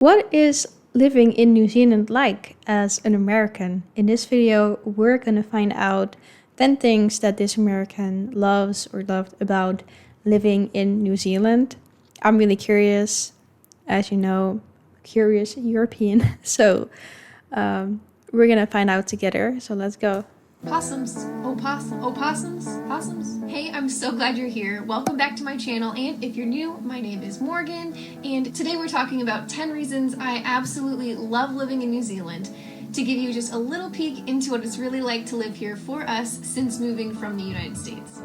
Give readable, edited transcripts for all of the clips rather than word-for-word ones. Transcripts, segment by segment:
What is living in New Zealand like as an American? In this video, we're gonna find out 10 things that this American loves or loved about living in New Zealand. I'm really curious, as you know, curious European. So we're gonna find out together. So let's go. Possums. Possums. Hey, I'm so glad you're here. Welcome back to my channel, and if you're new, my name is Morgan, and today we're talking about 10 reasons I absolutely love living in New Zealand, to give you just a little peek into what it's really like to live here for us since moving from the United States.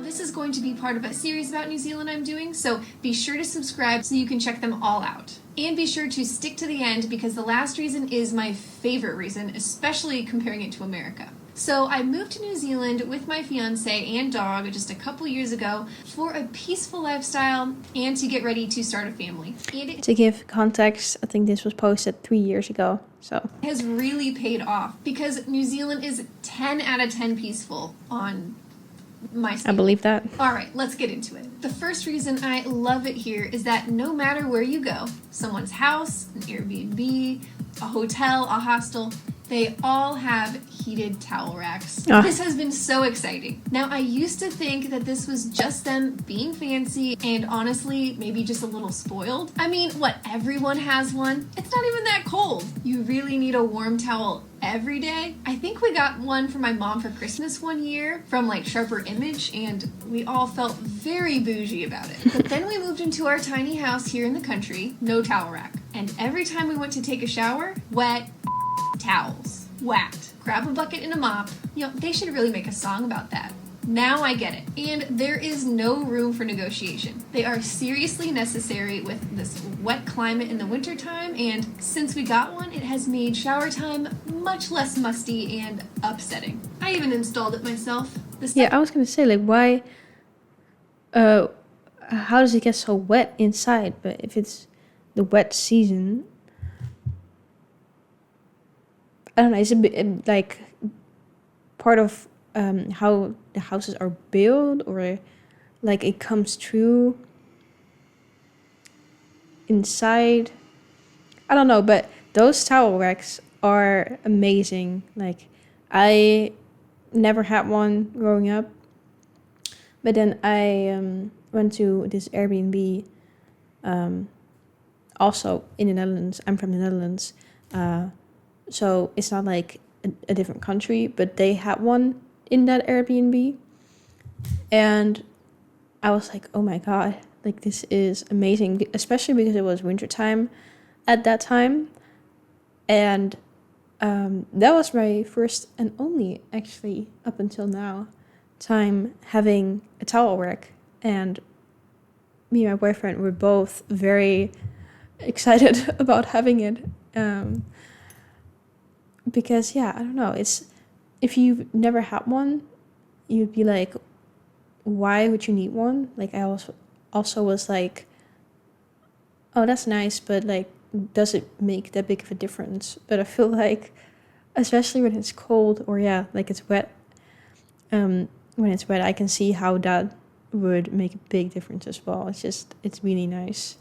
This is going to be part of a series about New Zealand I'm doing, so be sure to subscribe so you can check them all out. And be sure to stick to the end because the last reason is my favorite reason, especially comparing it to America. So I moved to New Zealand with my fiance and dog just a couple years ago for a peaceful lifestyle and to get ready to start a family. And To give context, I think this was posted 3 years ago. So it has really paid off because New Zealand is 10 out of 10 peaceful on my scale. I believe that. All right, let's get into it. The first reason I love it here is that no matter where you go, someone's house, an Airbnb, a hotel, a hostel, they all have heated towel racks. This has been so exciting. Now, I used to think that this was just them being fancy and honestly, maybe just a little spoiled. I mean, what, everyone has one? It's not even that cold. You really need a warm towel every day. I think we got one for my mom for Christmas one year from like Sharper Image, and we all felt very bougie about it. But then we moved into our tiny house here in the country, no towel rack. And every time we went to take a shower, wet towels. Whacked. Grab a bucket and a mop. You know, they should really make a song about that. Now I get it. And there is no room for negotiation. They are seriously necessary with this wet climate in the wintertime, and since we got one, it has made shower time much less musty and upsetting. I even installed it myself. Yeah, I was gonna say, like, why, how does it get so wet inside? But if it's the wet season, I don't know, is it like part of how the houses are built, or like it comes through inside? I don't know, but those towel racks are amazing. Like, I never had one growing up, but then I went to this Airbnb, also in the Netherlands. I'm from the Netherlands, so it's not like a different country, but they had one in that Airbnb. And I was like, oh my God, like this is amazing, especially because it was wintertime at that time. And that was my first and only, actually, up until now, time having a towel rack. And me and my boyfriend were both very excited about having it. Because, yeah, I don't know, it's, if you've never had one, you'd be like, why would you need one? Like, I also was like, oh, that's nice, but like, does it make that big of a difference? But I feel like, especially when it's cold, or yeah, like it's wet, when it's wet, I can see how that would make a big difference as well. It's really nice.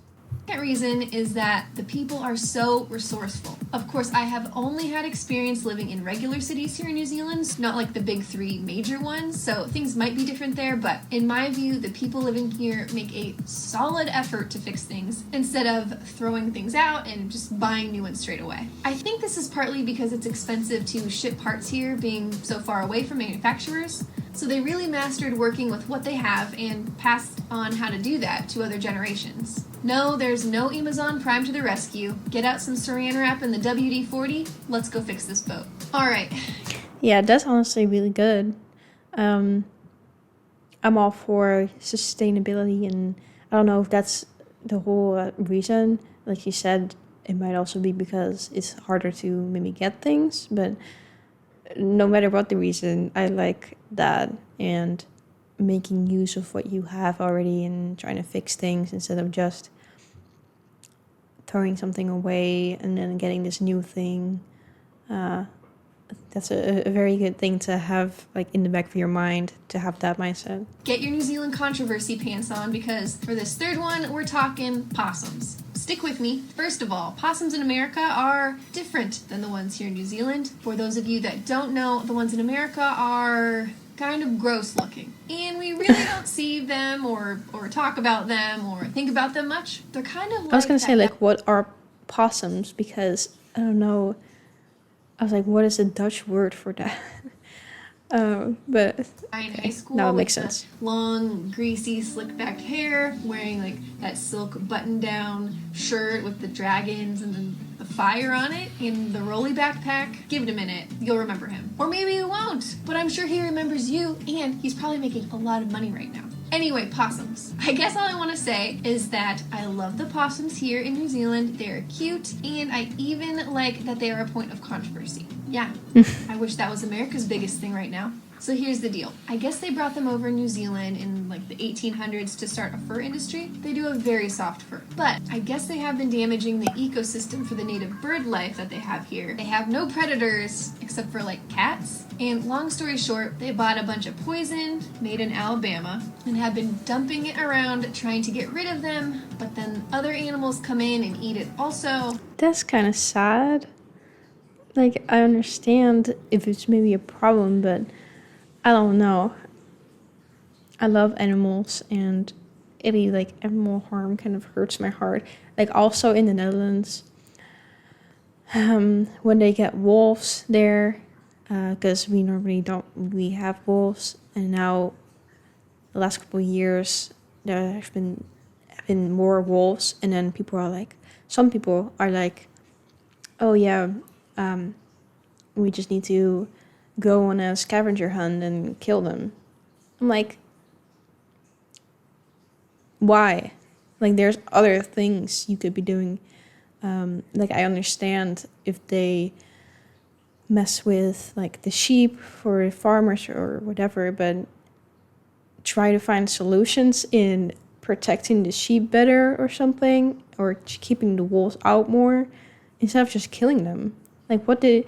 The second reason is that the people are so resourceful. Of course, I have only had experience living in regular cities here in New Zealand, not like the big three major ones, so things might be different there, but in my view, the people living here make a solid effort to fix things instead of throwing things out and just buying new ones straight away. I think this is partly because it's expensive to ship parts here, being so far away from manufacturers. So they really mastered working with what they have and passed on how to do that to other generations. No, there's no Amazon Prime to the rescue. Get out some saran wrap and the WD-40. Let's go fix this boat. All right. Yeah, that's honestly really good. I'm all for sustainability, and I don't know if that's the whole reason. Like you said, it might also be because it's harder to maybe get things, but no matter what the reason, I like that, and making use of what you have already and trying to fix things instead of just throwing something away and then getting this new thing. that's a very good thing to have, like, in the back of your mind, to have that mindset. Get your New Zealand controversy pants on, because for this third one, we're talking possums. Stick with me. First of all, possums in America are different than the ones here in New Zealand. For those of you that don't know, the ones in America are kind of gross looking. And we really don't see them or talk about them or think about them much. They're kind of like... I was going to say, like, what are possums? Because, I don't know... I was like, what is the Dutch word for that? But in high school, now it makes sense. Long, greasy, slick-backed hair, wearing like that silk button-down shirt with the dragons and then the fire on it, in the rolly backpack. Give it a minute, you'll remember him. Or maybe you won't, but I'm sure he remembers you, and he's probably making a lot of money right now. Anyway, possums. I guess all I want to say is that I love the possums here in New Zealand. They're cute, and I even like that they are a point of controversy. Yeah, I wish that was America's biggest thing right now. So here's the deal. I guess they brought them over in New Zealand in like the 1800s to start a fur industry. They do a very soft fur. But I guess they have been damaging the ecosystem for the native bird life that they have here. They have no predators except for like cats. And long story short, they bought a bunch of poison made in Alabama and have been dumping it around trying to get rid of them. But then other animals come in and eat it also. That's kind of sad. Like, I understand if it's maybe a problem, but I don't know. I love animals, and any, like, animal harm kind of hurts my heart. Like, also in the Netherlands, when they get wolves there, because we normally don't really have wolves, and now the last couple of years there have been more wolves, and then some people are like, oh yeah, we just need to go on a scavenger hunt and kill them. I'm like, why? Like, there's other things you could be doing. Like, I understand if they mess with, like, the sheep for farmers or whatever, but try to find solutions in protecting the sheep better or something, or keeping the wolves out more instead of just killing them. Like, what did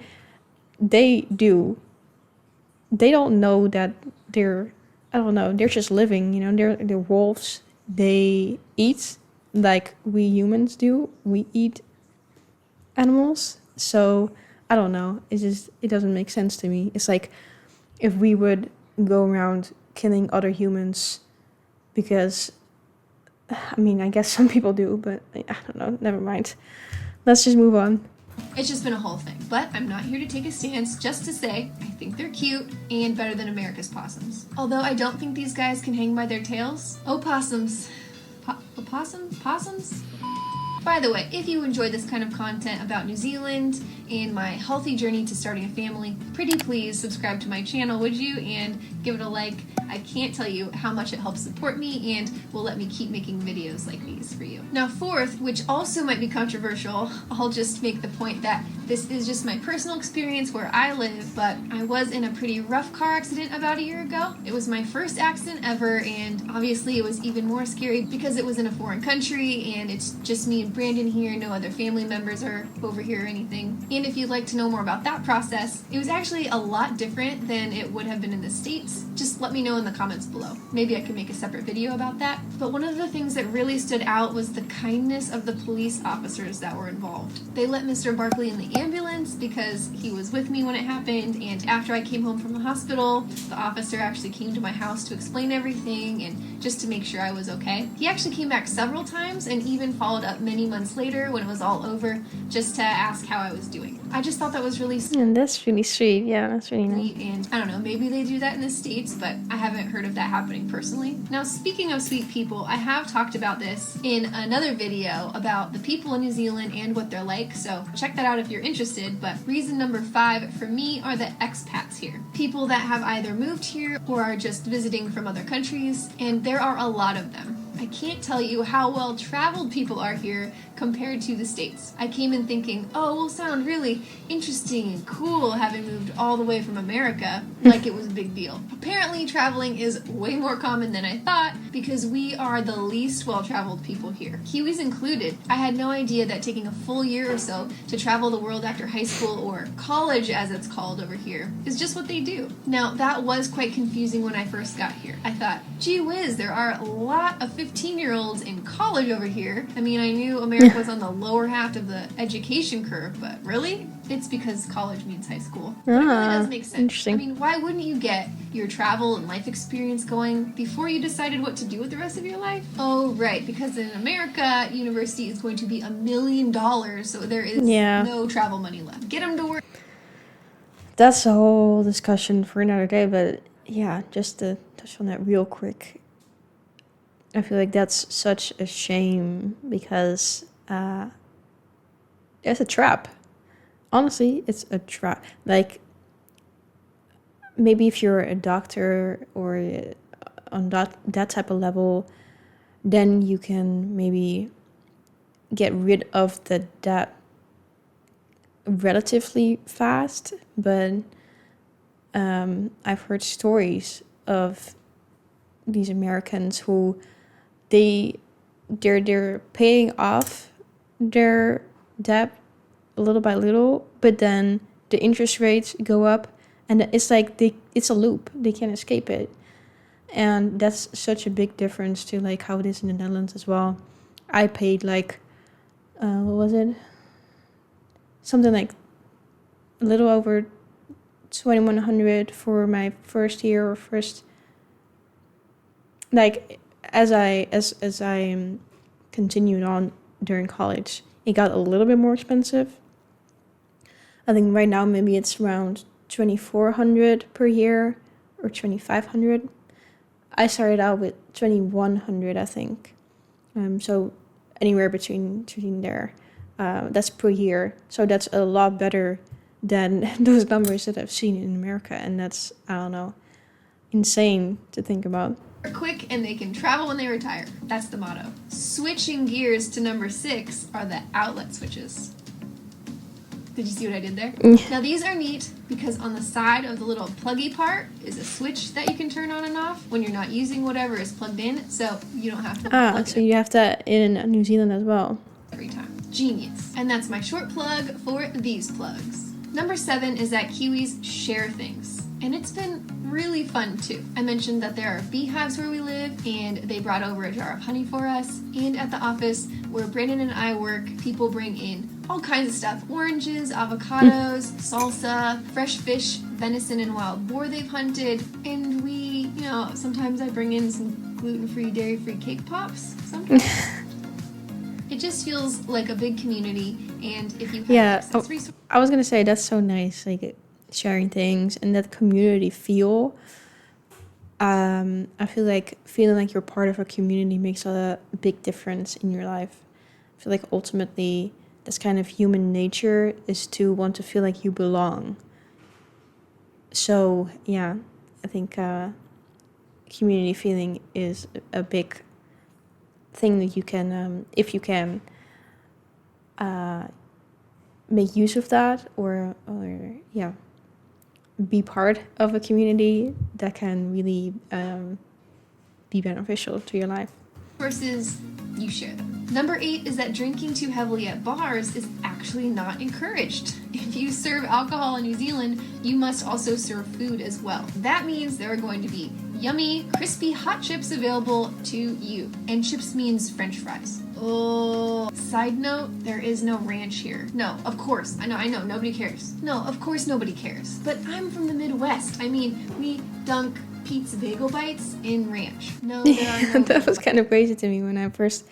they do? They don't know that they're just living, they're wolves. They eat like we humans do. We eat animals. So, I don't know. It doesn't make sense to me. It's like if we would go around killing other humans because, I mean, I guess some people do, but I don't know. Never mind. Let's just move on. It's just been a whole thing. But I'm not here to take a stance, just to say I think they're cute and better than America's possums. Although I don't think these guys can hang by their tails. Oh, possums. Possums? By the way, if you enjoy this kind of content about New Zealand and my healthy journey to starting a family, pretty please subscribe to my channel, would you? And give it a like. I can't tell you how much it helps support me and will let me keep making videos like these for you. Now, fourth, which also might be controversial, I'll just make the point that this is just my personal experience where I live, but I was in a pretty rough car accident about a year ago. It was my first accident ever, and obviously it was even more scary because it was in a foreign country and it's just me and Brandon here, no other family members are over here or anything. And if you'd like to know more about that process, it was actually a lot different than it would have been in the States. Just let me know in the comments below. Maybe I can make a separate video about that. But one of the things that really stood out was the kindness of the police officers that were involved. They let Mr. Barkley in the ambulance because he was with me when it happened, and after I came home from the hospital, the officer actually came to my house to explain everything and just to make sure I was okay. He actually came back several times and even followed up many months later when it was all over just to ask how I was doing. I just thought that was really sweet. And that's really sweet. Yeah, that's really nice. And I don't know, maybe they do that in the States, but I haven't heard of that happening personally. Now, speaking of sweet people, I have talked about this in another video about the people in New Zealand and what they're like, so check that out if you're interested. But reason number 5 for me are the expats here. People that have either moved here or are just visiting from other countries, and there are a lot of them. I can't tell you how well traveled people are here compared to the States. I came in thinking, oh, we'll sound really interesting and cool having moved all the way from America, like it was a big deal. Apparently, traveling is way more common than I thought because we are the least well-traveled people here, Kiwis included. I had no idea that taking a full year or so to travel the world after high school, or college as it's called over here, is just what they do. Now, that was quite confusing when I first got here. I thought, gee whiz, there are a lot of 15-year-olds in college over here. I mean, I knew America was on the lower half of the education curve, but really? It's because college means high school. But it really does make sense. Interesting. I mean, why wouldn't you get your travel and life experience going before you decided what to do with the rest of your life? Oh, right, because in America, university is going to be $1 million, so there is no travel money left. Get them to work. That's a whole discussion for another day, but yeah, just to touch on that real quick. I feel like that's such a shame because it's a trap. Honestly, it's a trap. Like, maybe if you're a doctor or on that type of level, then you can maybe get rid of the debt relatively fast. But I've heard stories of these Americans who they're paying off their debt little by little, but then the interest rates go up, and it's like it's a loop. They can't escape it, and that's such a big difference to like how it is in the Netherlands as well. I paid like what was it? Something like a little over 2,100 for my first year or first. Like as I continued on during college, it got a little bit more expensive. I think right now maybe it's around 2,400 per year or 2,500. I started out with 2,100, I think. So anywhere between there. That's per year. So that's a lot better than those numbers that I've seen in America. And that's, I don't know, insane to think about. They're quick and they can travel when they retire. That's the motto. Switching gears to number 6 are the outlet switches. Did you see what I did there? Now these are neat because on the side of the little pluggy part is a switch that you can turn on and off when you're not using whatever is plugged in, so you don't have to plug it so you have that in New Zealand as well. every time. Genius. And that's my short plug for these plugs. Number 7 is that Kiwis share things. And it's been really fun too. I mentioned that there are beehives where we live, and they brought over a jar of honey for us. And at the office where Brandon and I work, people bring in all kinds of stuff. Oranges, avocados, salsa, fresh fish, venison, and wild boar they've hunted. And we, sometimes I bring in some gluten-free, dairy-free cake pops. Sometimes. It just feels like a big community, and if you have access I was gonna say that's so nice, like sharing things and that community feel. I feel like feeling like you're part of a community makes a big difference in your life. I feel like ultimately that's kind of human nature, is to want to feel like you belong. So yeah, I think community feeling is a big thing that you can, if you can make use of that, or be part of a community that can really be beneficial to your life. Versus you share them. Number 8 is that drinking too heavily at bars is actually not encouraged. If you serve alcohol in New Zealand, you must also serve food as well. That means there are going to be yummy, crispy hot chips available to you. And chips means French fries. Oh, side note, there is no ranch here. No, of course. I know, nobody cares. No, of course nobody cares. But I'm from the Midwest. I mean, we dunk pizza bagel bites in ranch. No, there are no That was kind of crazy to me when I first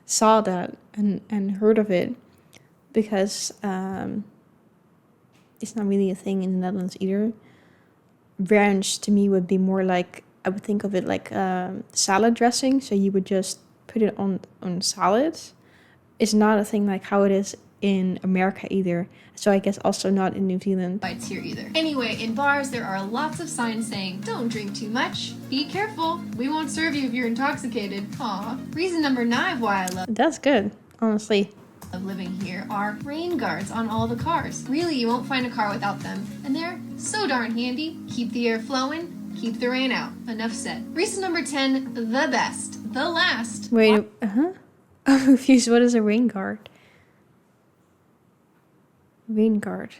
saw that and heard of it, because it's not really a thing in the Netherlands either. Ranch to me would be more like, I would think of it like salad dressing, so you would just put it on salads. It's not a thing like how it is in America either. So I guess also not in New Zealand. Bites here either. Anyway, in bars, there are lots of signs saying, don't drink too much, be careful, we won't serve you if you're intoxicated. Aw. Reason number 9 why I love That's good, honestly. living here are rain guards on all the cars. Really, you won't find a car without them, and they're so darn handy. Keep the air flowing, keep the rain out. Enough said. Reason number 10, the best, the last. Wait, I'm confused. What is a rain guard? Rain guard.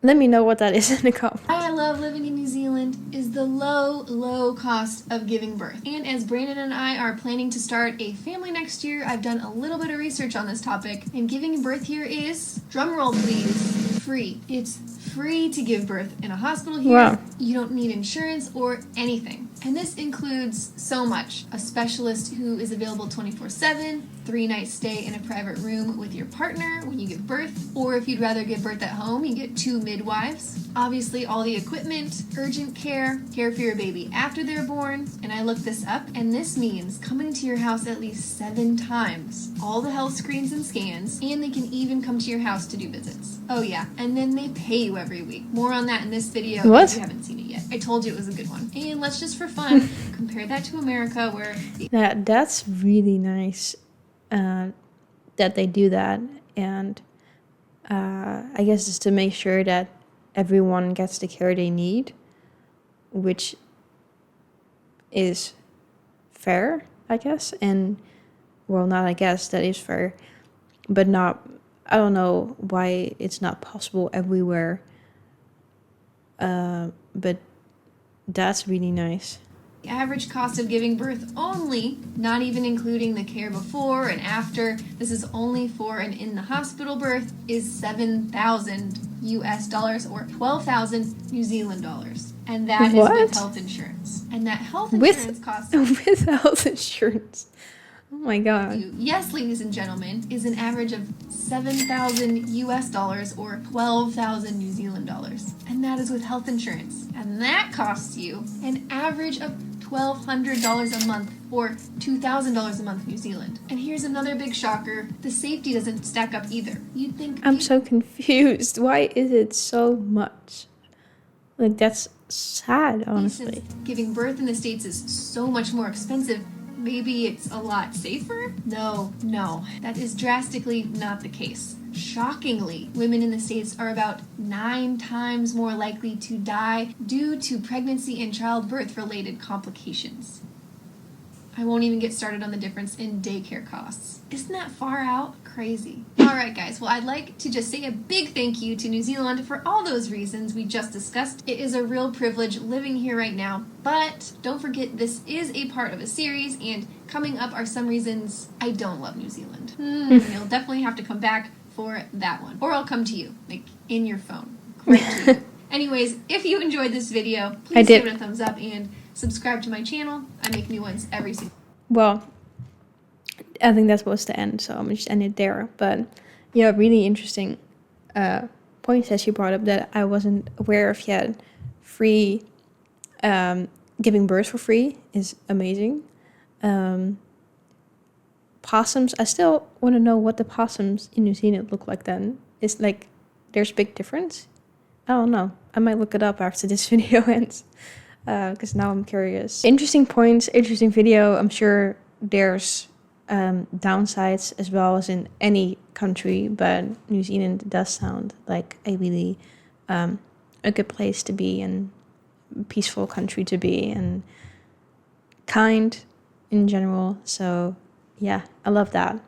Let me know what that is in the comments. Why I love living in New Zealand is the low cost of giving birth. And as Brandon and I are planning to start a family next year, I've done a little bit of research on this topic, and giving birth here is, drumroll please, free. It's free to give birth in a hospital here. Wow. You don't need insurance or anything. And this includes so much. A specialist who is available 24/7, 3-night stay in a private room with your partner when you give birth, or if you'd rather give birth at home, you get 2 midwives. Obviously, all the equipment, urgent care for your baby after they're born. And I looked this up, and this means coming to your house at least 7 times. All the health screens and scans, and they can even come to your house to do visits. Oh yeah, and then they pay you every week. More on that in this video if you haven't seen it yet. I told you it was a good one. And let's just for fun compare that to America, where That's really nice that they do that, and I guess it's to make sure that everyone gets the care they need, which is fair, I guess. And well, not I guess, that is fair, but not, I don't know why it's not possible everywhere, but that's really nice. the average cost of giving birth only, not even including the care before and after, this is only for an in the hospital birth, is $7,000 or 12,000 New Zealand dollars. And that is with health insurance. And that health insurance costs with health insurance. Oh my god. Yes, ladies and gentlemen, is an average of $7,000 or 12,000 New Zealand dollars. And that is with health insurance. And that costs you an average of $1,200 a month or $2,000 a month New Zealand. And here's another big shocker. The safety doesn't stack up either. You'd think I'm so confused. Why is it so much? Like, that's sad, honestly. Since giving birth in the States is so much more expensive, maybe it's a lot safer? No, that is drastically not the case. Shockingly, women in the States are about 9 times more likely to die due to pregnancy and childbirth related complications. I won't even get started on the difference in daycare costs. Isn't that far out? Crazy. Alright guys, well I'd like to just say a big thank you to New Zealand for all those reasons we just discussed. It is a real privilege living here right now, but don't forget this is a part of a series, and coming up are some reasons I don't love New Zealand. You'll definitely have to come back for that one. Or I'll come to you, like in your phone. Great to you. Anyways, if you enjoyed this video, please give it a thumbs up and subscribe to my channel. I make new ones every single. Well, I think that was the end, so I'm just end it there. But yeah, really interesting points that you brought up that I wasn't aware of yet. Free, giving birth for free is amazing. Possums, I still want to know what the possums in New Zealand look like then. It's like, there's a big difference? I don't know. I might look it up after this video ends, because now I'm curious. Interesting points, interesting video. I'm sure there's downsides as well as in any country, but New Zealand does sound like a really a good place to be, and peaceful country to be, and kind in general. So yeah, I love that.